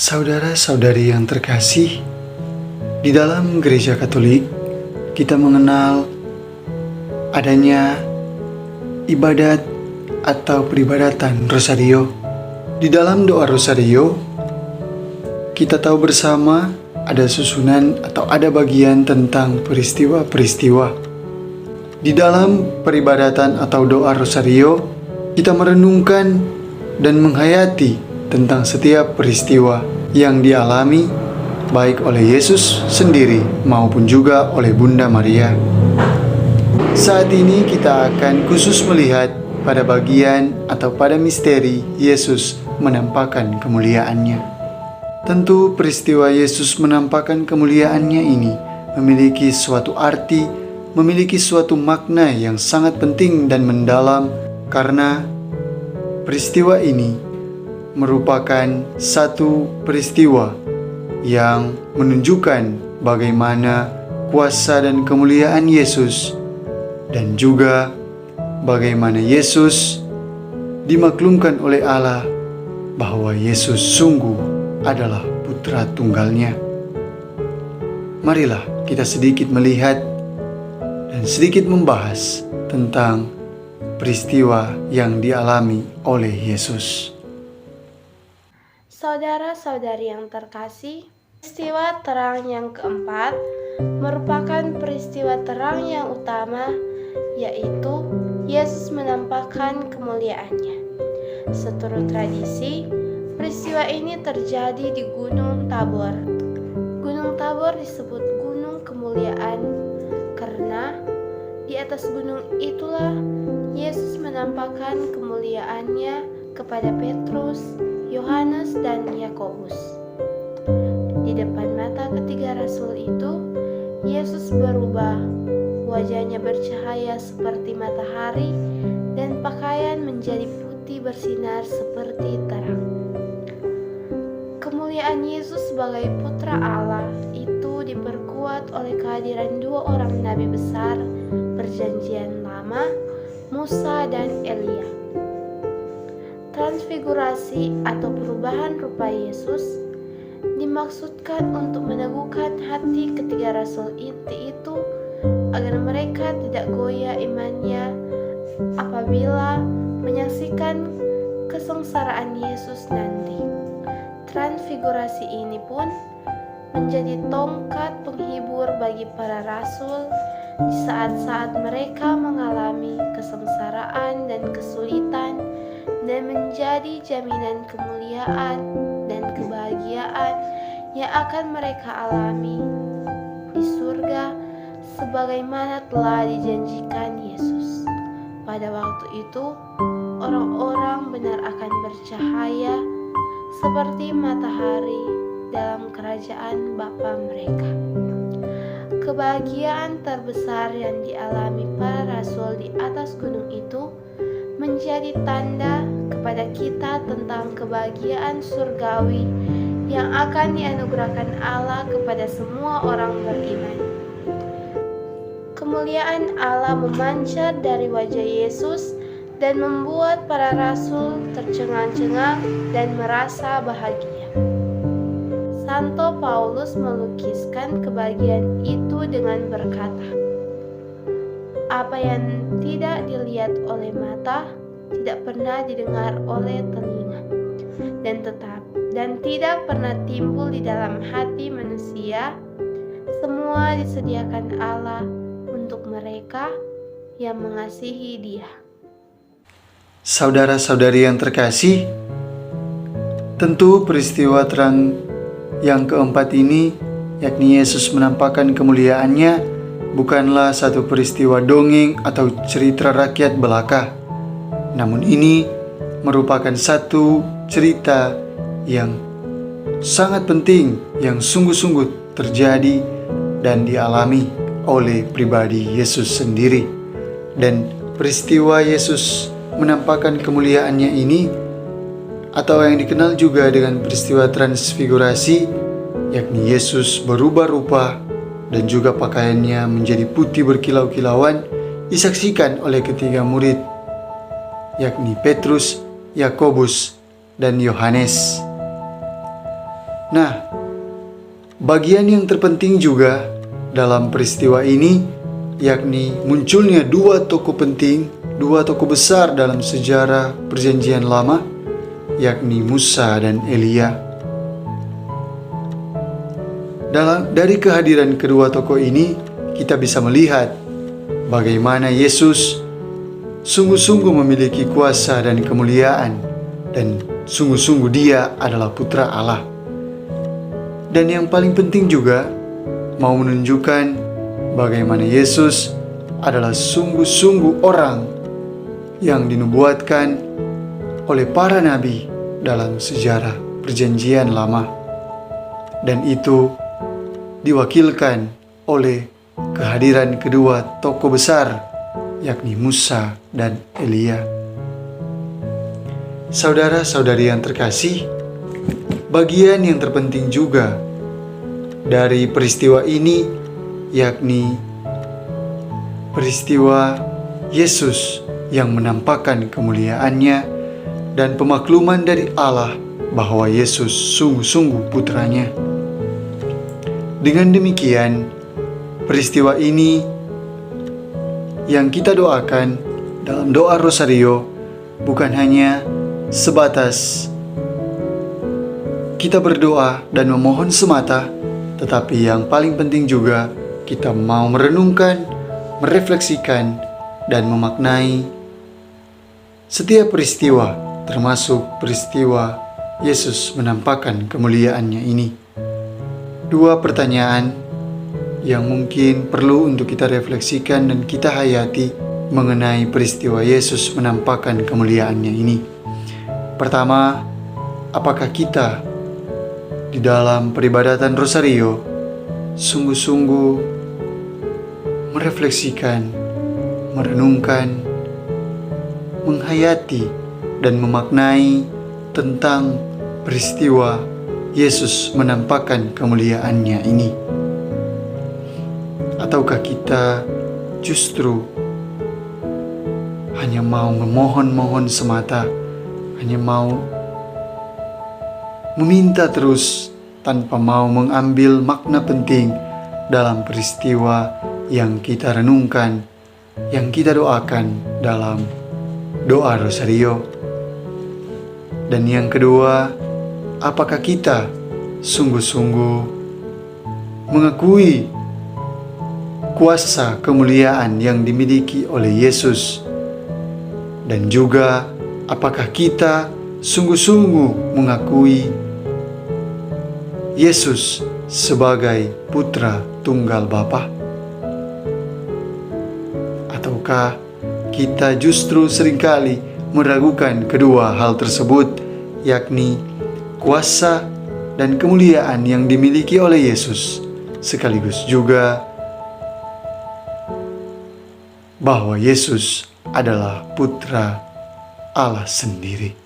Saudara-saudari yang terkasih, di dalam gereja Katolik kita mengenal adanya ibadat atau peribadatan Rosario. Di dalam doa Rosario, kita tahu bersama ada susunan atau ada bagian tentang peristiwa-peristiwa. Di dalam peribadatan atau doa Rosario, kita merenungkan dan menghayati tentang setiap peristiwa yang dialami baik oleh Yesus sendiri maupun juga oleh Bunda Maria. Saat ini kita akan khusus melihat pada bagian atau pada misteri Yesus menampakkan kemuliaannya. Tentu peristiwa Yesus menampakkan kemuliaannya ini memiliki suatu arti, memiliki suatu makna yang sangat penting dan mendalam, karena peristiwa ini merupakan satu peristiwa yang menunjukkan bagaimana kuasa dan kemuliaan Yesus, dan juga bagaimana Yesus dimaklumkan oleh Allah bahwa Yesus sungguh adalah putra tunggalnya. Marilah kita sedikit melihat dan sedikit membahas tentang peristiwa yang dialami oleh Yesus. Saudara-saudari yang terkasih, peristiwa terang yang keempat merupakan peristiwa terang yang utama, yaitu Yesus menampakkan kemuliaannya. Seturut tradisi, peristiwa ini terjadi di Gunung Tabor. Gunung Tabor disebut Gunung Kemuliaan karena di atas gunung itulah Yesus menampakkan kemuliaannya kepada Petrus, Yohanes, dan Yakobus. Di depan mata ketiga rasul itu, Yesus berubah. Wajahnya bercahaya seperti matahari dan pakaian menjadi putih bersinar seperti terang. Kemuliaan Yesus sebagai putra Allah itu diperkuat oleh kehadiran dua orang nabi besar Perjanjian Lama, Musa dan Elia. Transfigurasi atau perubahan rupa Yesus dimaksudkan untuk meneguhkan hati ketiga rasul itu agar mereka tidak goyah imannya apabila menyaksikan kesengsaraan Yesus nanti. Transfigurasi ini pun menjadi tongkat penghibur bagi para rasul di saat-saat mereka mengalami kesengsaraan dan kesulitan, dan menjadi jaminan kemuliaan dan kebahagiaan yang akan mereka alami di surga sebagaimana telah dijanjikan Yesus. Pada waktu itu, orang-orang benar akan bercahaya seperti matahari dalam kerajaan Bapa mereka. Kebahagiaan terbesar yang dialami para rasul di atas gunung itu menjadi tanda kepada kita tentang kebahagiaan surgawi yang akan dianugerahkan Allah kepada semua orang beriman. Kemuliaan Allah memancar dari wajah Yesus dan membuat para rasul tercengang-cengang dan merasa bahagia. Santo Paulus melukiskan kebahagiaan itu dengan berkata, "Apa yang tidak dilihat oleh mata, tidak pernah didengar oleh telinga, dan tidak pernah timbul di dalam hati manusia, semua disediakan Allah untuk mereka yang mengasihi Dia." Saudara-saudari yang terkasih, tentu peristiwa terang yang keempat ini, yakni Yesus menampakkan kemuliaannya, bukanlah satu peristiwa dongeng atau cerita rakyat belaka. Namun ini merupakan satu cerita yang sangat penting, yang sungguh-sungguh terjadi dan dialami oleh pribadi Yesus sendiri. Dan peristiwa Yesus menampakkan kemuliaannya ini, atau yang dikenal juga dengan peristiwa transfigurasi, yakni Yesus berubah rupa dan juga pakaiannya menjadi putih berkilau-kilauan, disaksikan oleh ketiga murid, yakni Petrus, Yakobus, dan Yohanes. Nah, bagian yang terpenting juga dalam peristiwa ini yakni munculnya dua tokoh penting, dua tokoh besar dalam sejarah Perjanjian Lama, yakni Musa dan Elia. Dari kehadiran kedua tokoh ini, kita bisa melihat bagaimana Yesus sungguh-sungguh memiliki kuasa dan kemuliaan, dan sungguh-sungguh Dia adalah Putra Allah. Dan yang paling penting juga, mau menunjukkan bagaimana Yesus adalah sungguh-sungguh orang yang dinubuatkan oleh para nabi dalam sejarah Perjanjian Lama. Dan itu diwakilkan oleh kehadiran kedua tokoh besar, yakni Musa dan Elia. Saudara-saudari yang terkasih, bagian yang terpenting juga dari peristiwa ini yakni peristiwa Yesus yang menampakkan kemuliaannya dan pemakluman dari Allah bahwa Yesus sungguh-sungguh putranya. Dengan demikian, peristiwa ini yang kita doakan dalam doa Rosario bukan hanya sebatas kita berdoa dan memohon semata, tetapi yang paling penting juga kita mau merenungkan, merefleksikan, dan memaknai setiap peristiwa, termasuk peristiwa Yesus menampakkan kemuliaannya ini. Dua pertanyaan yang mungkin perlu untuk kita refleksikan dan kita hayati mengenai peristiwa Yesus menampakkan kemuliaannya ini. Pertama, apakah kita di dalam peribadatan Rosario sungguh-sungguh merefleksikan, merenungkan, menghayati, dan memaknai tentang peristiwa Yesus menampakkan kemuliaannya ini? Ataukah kita justru hanya mau memohon-mohon semata, hanya mau meminta terus tanpa mau mengambil makna penting dalam peristiwa yang kita renungkan, yang kita doakan dalam doa Rosario? Dan yang kedua, apakah kita sungguh-sungguh mengakui kuasa kemuliaan yang dimiliki oleh Yesus? Dan juga, apakah kita sungguh-sungguh mengakui Yesus sebagai Putra Tunggal Bapa? Ataukah kita justru seringkali meragukan kedua hal tersebut, yakni kuasa dan kemuliaan yang dimiliki oleh Yesus, sekaligus juga bahwa Yesus adalah Putra Allah sendiri?